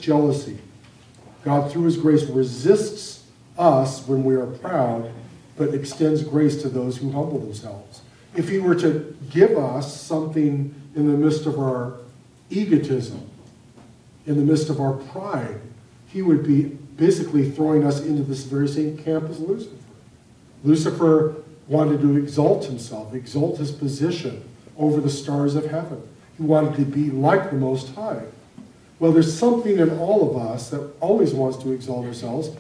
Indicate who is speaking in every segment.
Speaker 1: jealousy. God, through his grace, resists us when we are proud, but extends grace to those who humble themselves. If he were to give us something in the midst of our egotism, in the midst of our pride, he would be basically throwing us into this very same camp as Lucifer. Lucifer wanted to exalt himself, exalt his position over the stars of heaven. He wanted to be like the Most High. Well, there's something in all of us that always wants to exalt ourselves.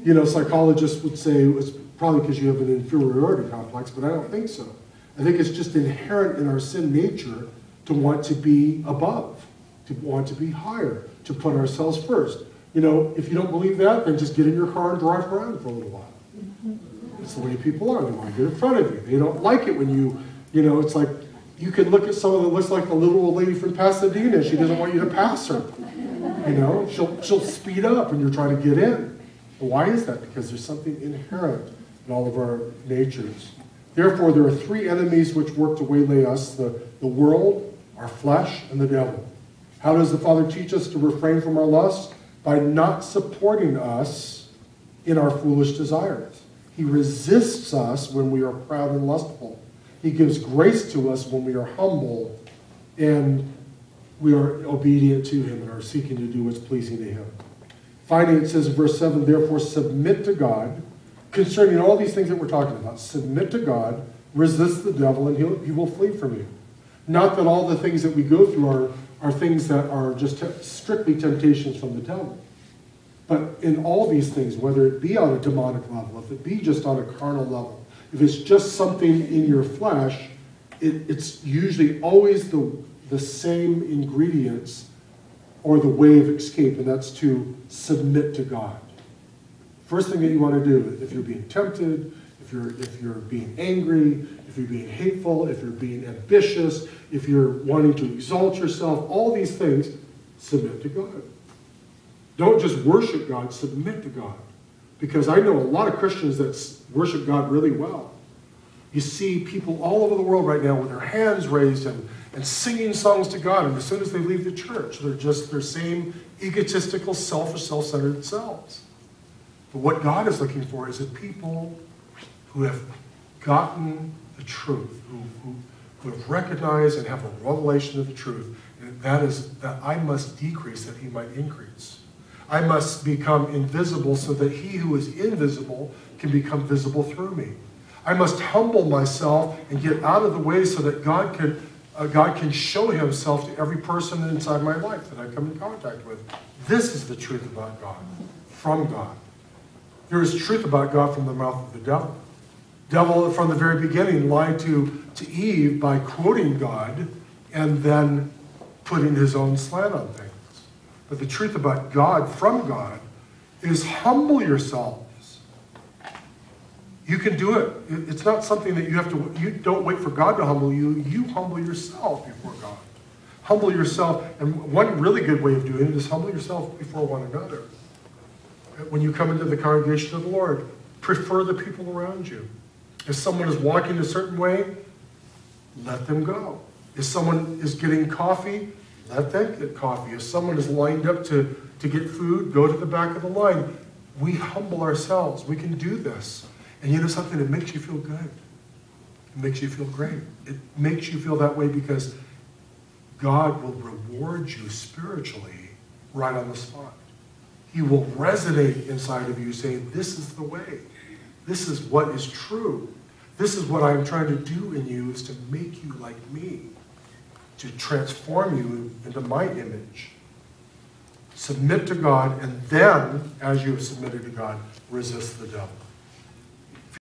Speaker 1: You know, psychologists would say it's probably because you have an inferiority complex, but I don't think so. I think it's just inherent in our sin nature to want to be above, to want to be higher, to put ourselves first. You know, if you don't believe that, then just get in your car and drive around for a little while. It's the way people are. They want to get in front of you. They don't like it when you know, it's like you can look at someone that looks like the little old lady from Pasadena. She doesn't want you to pass her. You know, she'll speed up when you're trying to get in. Why is that? Because there's something inherent in all of our natures. Therefore, there are three enemies which work to waylay us: the world, our flesh, and the devil. How does the Father teach us to refrain from our lusts? By not supporting us in our foolish desires. He resists us when we are proud and lustful. He gives grace to us when we are humble and we are obedient to him and are seeking to do what's pleasing to him. Finally, it says in verse 7, therefore submit to God concerning all these things that we're talking about. Submit to God, resist the devil, and he will flee from you. Not that all the things that we go through are things that are just strictly temptations from the devil. But in all these things, whether it be on a demonic level, if it be just on a carnal level, if it's just something in your flesh, it's usually always the same ingredients or the way of escape, and that's to submit to God. First thing that you want to do, if you're being tempted, if you're being angry, if you're being hateful, if you're being ambitious, if you're wanting to exalt yourself, all these things, submit to God. Don't just worship God, submit to God. Because I know a lot of Christians that worship God really well. You see people all over the world right now with their hands raised and singing songs to God, and as soon as they leave the church, they're just their same egotistical, selfish, self-centered selves. But what God is looking for is a people who have gotten the truth, who have recognized and have a revelation of the truth, and that is that I must decrease that he might increase. I must become invisible so that he who is invisible can become visible through me. I must humble myself and get out of the way so that God can show himself to every person inside my life that I come in contact with. This is the truth about God, from God. There is truth about God from the mouth of the devil. Devil, from the very beginning, lied to Eve by quoting God and then putting his own slant on things. But the truth about God, from God, is humble yourselves. You can do it. It's not something that you don't wait for God to humble you. You humble yourself before God. Humble yourself. And one really good way of doing it is humble yourself before one another. When you come into the congregation of the Lord, prefer the people around you. If someone is walking a certain way, let them go. If someone is getting coffee, let them get coffee. If someone is lined up to get food, go to the back of the line. We humble ourselves. We can do this. And you know something? It makes you feel good. It makes you feel great. It makes you feel that way because God will reward you spiritually right on the spot. He will resonate inside of you saying, this is the way. This is what is true. This is what I'm trying to do in you, is to make you like me, to transform you into my image. Submit to God, and then, as you have submitted to God, resist the devil.